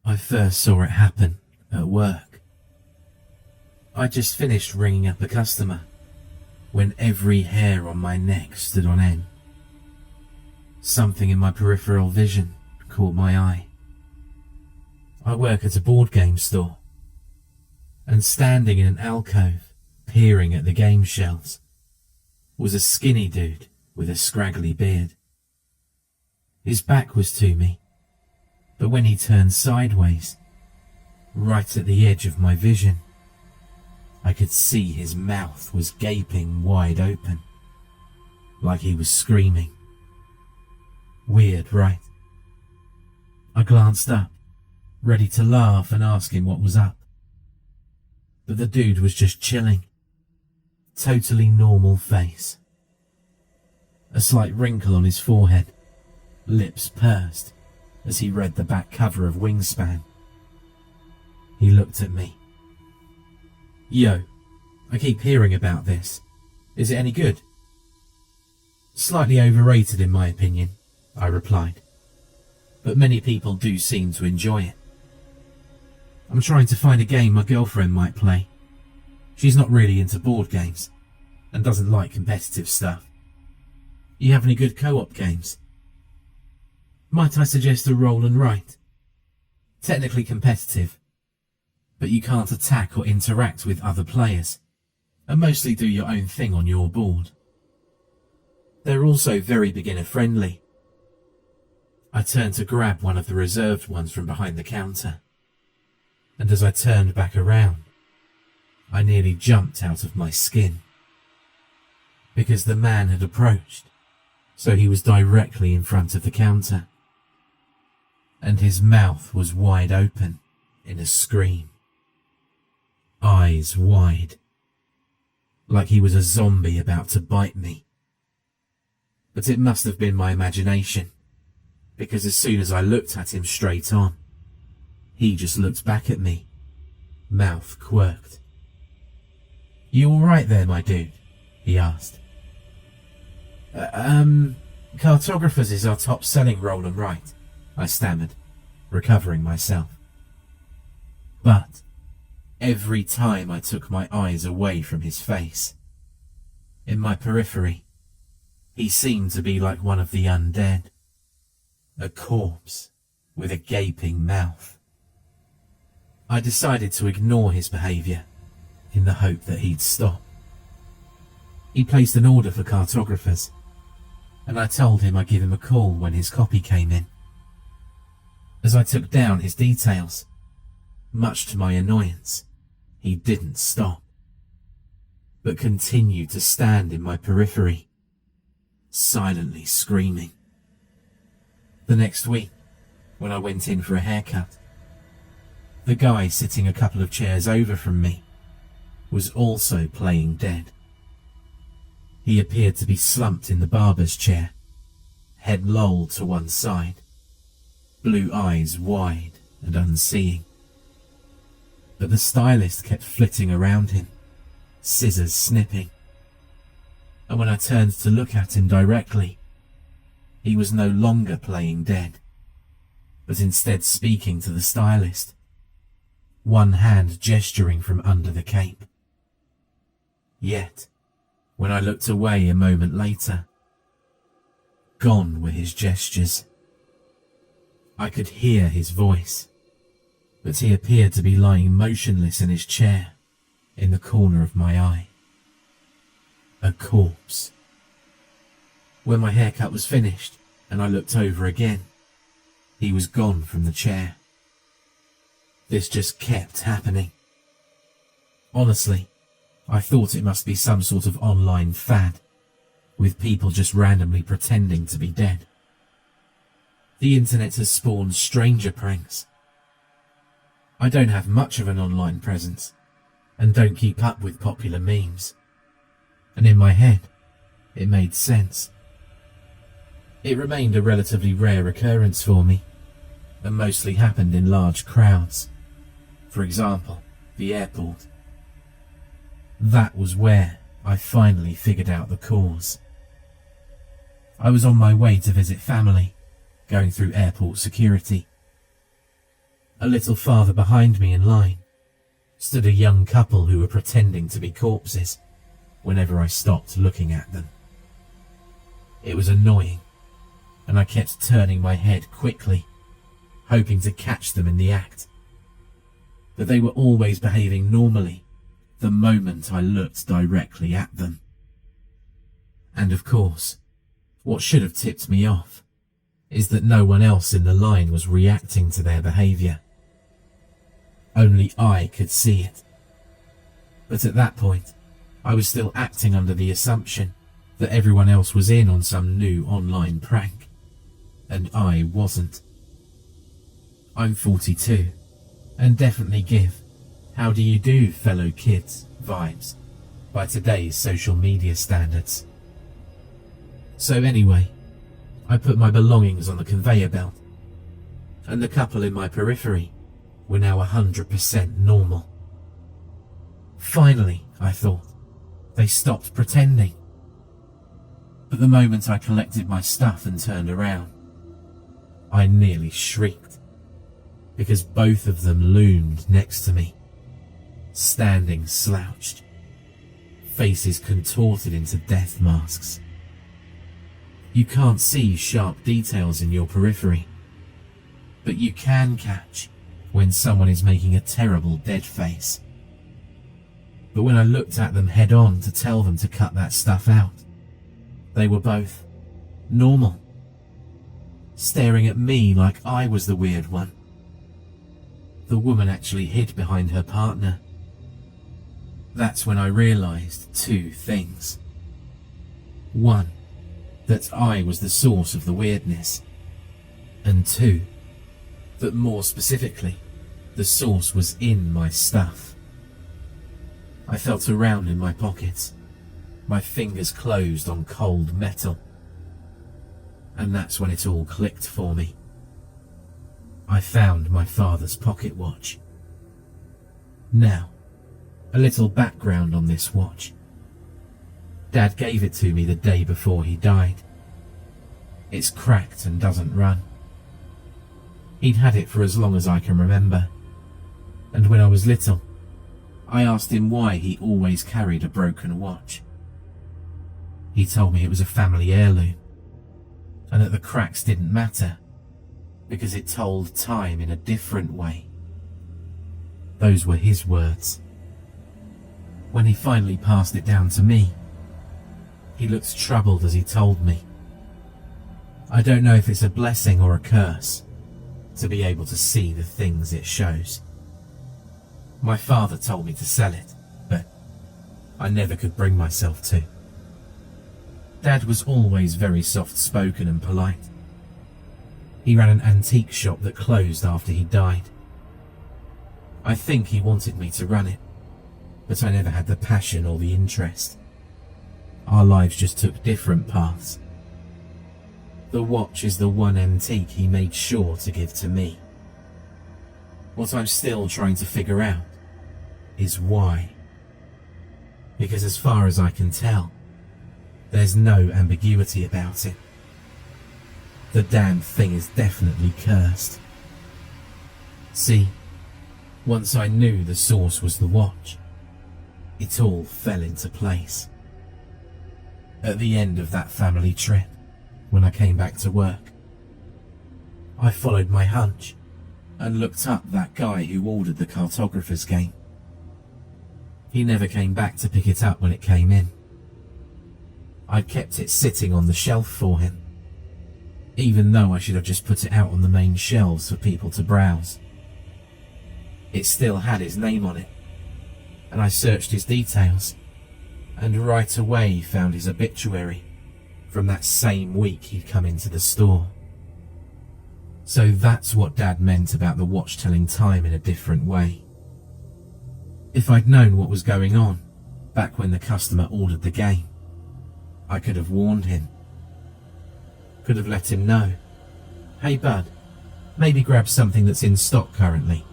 I first saw it happen at work. I just finished ringing up a customer when every hair on my neck stood on end. Something in my peripheral vision caught my eye. I work at a board game store, and standing in an alcove, peering at the game shelves, was a skinny dude with a scraggly beard. His back was to me, but when he turned sideways, right at the edge of my vision, I could see his mouth was gaping wide open, like he was screaming. Weird, right? I glanced up, ready to laugh and ask him what was up. But the dude was just chilling. Totally normal face. A slight wrinkle on his forehead, lips pursed as he read the back cover of Wingspan. He looked at me. Yo, I keep hearing about this. Is it any good? Slightly overrated in my opinion, I replied. But many people do seem to enjoy it. I'm trying to find a game my girlfriend might play. She's not really into board games and doesn't like competitive stuff. You have any good co-op games? Might I suggest a roll and write? Technically competitive, but you can't attack or interact with other players, and mostly do your own thing on your board. They're also very beginner friendly. I turned to grab one of the reserved ones from behind the counter, and as I turned back around, I nearly jumped out of my skin. Because the man had approached, so he was directly in front of the counter, and his mouth was wide open in a scream. Eyes wide, like he was a zombie about to bite me. But it must have been my imagination, because as soon as I looked at him straight on, he just looked back at me, mouth quirked. You all right there, my dude? He asked. Cartographers is our top selling roll and write, I stammered, recovering myself. But every time I took my eyes away from his face, in my periphery, he seemed to be like one of the undead, a corpse with a gaping mouth. I decided to ignore his behaviour in the hope that he'd stop. He placed an order for cartographers, and I told him I'd give him a call when his copy came in. As I took down his details, much to my annoyance, he didn't stop, but continued to stand in my periphery, silently screaming. The next week, when I went in for a haircut, the guy sitting a couple of chairs over from me was also playing dead. He appeared to be slumped in the barber's chair, head lolled to one side, blue eyes wide and unseeing. But the stylist kept flitting around him, scissors snipping. And when I turned to look at him directly, he was no longer playing dead, but instead speaking to the stylist, one hand gesturing from under the cape. Yet, when I looked away a moment later, gone were his gestures. I could hear his voice, but he appeared to be lying motionless in his chair in the corner of my eye. A corpse. When my haircut was finished and I looked over again, he was gone from the chair. This just kept happening. Honestly, I thought it must be some sort of online fad, with people just randomly pretending to be dead. The internet has spawned stranger pranks. I don't have much of an online presence, and don't keep up with popular memes. And in my head, it made sense. It remained a relatively rare occurrence for me, and mostly happened in large crowds. For example, the airport. That was where I finally figured out the cause. I was on my way to visit family, going through airport security. A little farther behind me in line stood a young couple who were pretending to be corpses whenever I stopped looking at them. It was annoying, and I kept turning my head quickly, hoping to catch them in the act. But they were always behaving normally the moment I looked directly at them. And of course, what should have tipped me off is that no one else in the line was reacting to their behaviour. Only I could see it. But at that point, I was still acting under the assumption that everyone else was in on some new online prank, and I wasn't. I'm 42, and definitely give "how do you do, fellow kids" vibes by today's social media standards. So anyway, I put my belongings on the conveyor belt, and the couple in my periphery were now 100% normal. Finally, I thought, they stopped pretending. But the moment I collected my stuff and turned around, I nearly shrieked, because both of them loomed next to me, standing slouched, faces contorted into death masks. You can't see sharp details in your periphery, but you can catch when someone is making a terrible dead face. But when I looked at them head on to tell them to cut that stuff out, they were both normal, staring at me like I was the weird one. The woman actually hid behind her partner. That's when I realised two things. One, that I was the source of the weirdness, and two, that more specifically, the source was in my stuff. I felt around in my pockets, my fingers closed on cold metal, and that's when it all clicked for me. I found my father's pocket watch. Now, a little background on this watch. Dad gave it to me the day before he died. It's cracked and doesn't run. He'd had it for as long as I can remember, and when I was little, I asked him why he always carried a broken watch. He told me it was a family heirloom, and that the cracks didn't matter, because it told time in a different way. Those were his words. When he finally passed it down to me, he looked troubled as he told me, "I don't know if it's a blessing or a curse to be able to see the things it shows. My father told me to sell it, but I never could bring myself to." Dad was always very soft-spoken and polite. He ran an antique shop that closed after he died. I think he wanted me to run it, but I never had the passion or the interest. Our lives just took different paths. The watch is the one antique he made sure to give to me. What I'm still trying to figure out is why. Because as far as I can tell, there's no ambiguity about it. The damn thing is definitely cursed. See, once I knew the source was the watch, it all fell into place. At the end of that family trip, when I came back to work, I followed my hunch and looked up that guy who ordered the cartographer's game. He never came back to pick it up when it came in. I'd kept it sitting on the shelf for him, even though I should have just put it out on the main shelves for people to browse. It still had his name on it, and I searched his details, and right away found his obituary from that same week he'd come into the store. So that's what Dad meant about the watch telling time in a different way. If I'd known what was going on back when the customer ordered the game, I could have warned him. Could have let him know, "Hey bud, maybe grab something that's in stock currently."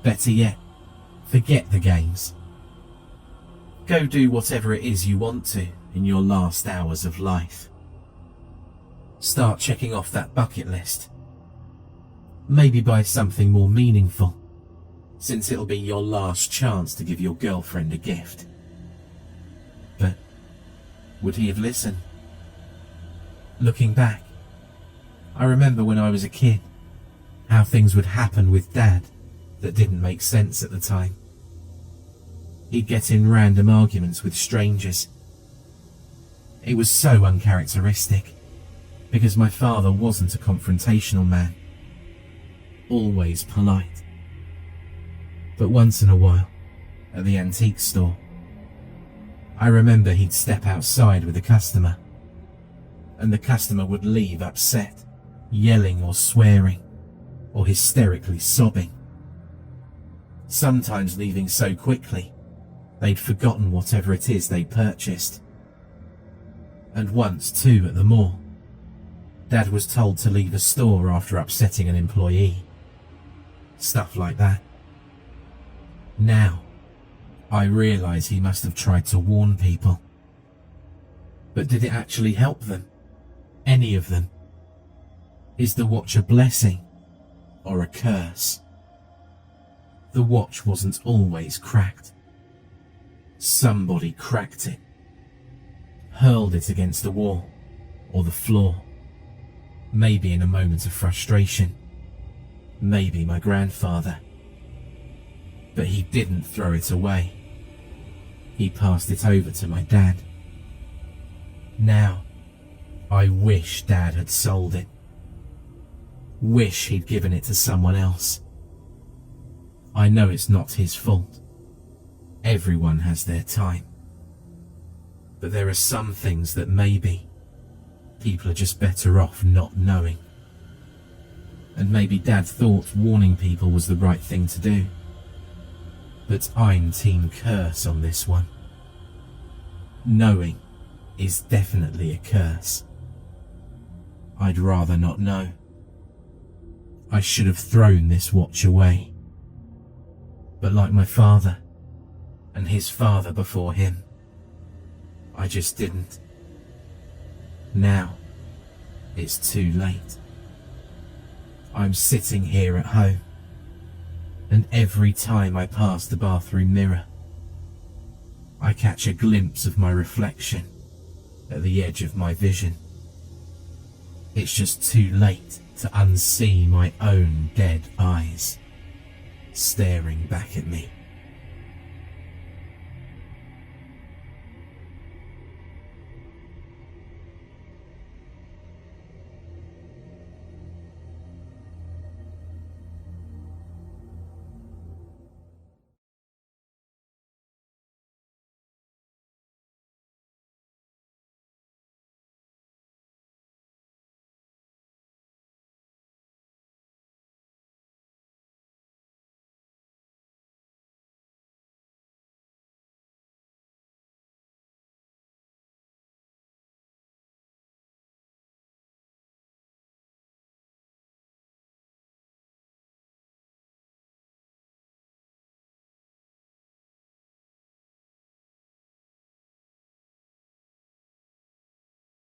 Better yet, forget the games. Go do whatever it is you want to in your last hours of life. Start checking off that bucket list. Maybe buy something more meaningful, since it'll be your last chance to give your girlfriend a gift. But would he have listened? Looking back, I remember when I was a kid, how things would happen with Dad that didn't make sense at the time. He'd get in random arguments with strangers. It was so uncharacteristic, because my father wasn't a confrontational man, always polite. But once in a while, at the antique store, I remember he'd step outside with a customer, and the customer would leave upset, yelling or swearing, or hysterically sobbing. Sometimes leaving so quickly, they'd forgotten whatever it is they'd purchased. And once too at the mall, Dad was told to leave a store after upsetting an employee. Stuff like that. Now, I realise he must have tried to warn people. But did it actually help them? Any of them? Is the watch a blessing or a curse? The watch wasn't always cracked. Somebody cracked it, hurled it against the wall or the floor, maybe in a moment of frustration, maybe my grandfather. But he didn't throw it away. He passed it over to my dad. Now, I wish Dad had sold it. Wish he'd given it to someone else. I know it's not his fault. Everyone has their time. But there are some things that maybe people are just better off not knowing. And maybe Dad thought warning people was the right thing to do. But I'm team curse on this one. Knowing is definitely a curse. I'd rather not know. I should have thrown this watch away. But like my father, and his father before him, I just didn't. Now, it's too late. I'm sitting here at home, and every time I pass the bathroom mirror, I catch a glimpse of my reflection at the edge of my vision. It's just too late to unsee my own dead eyes staring back at me.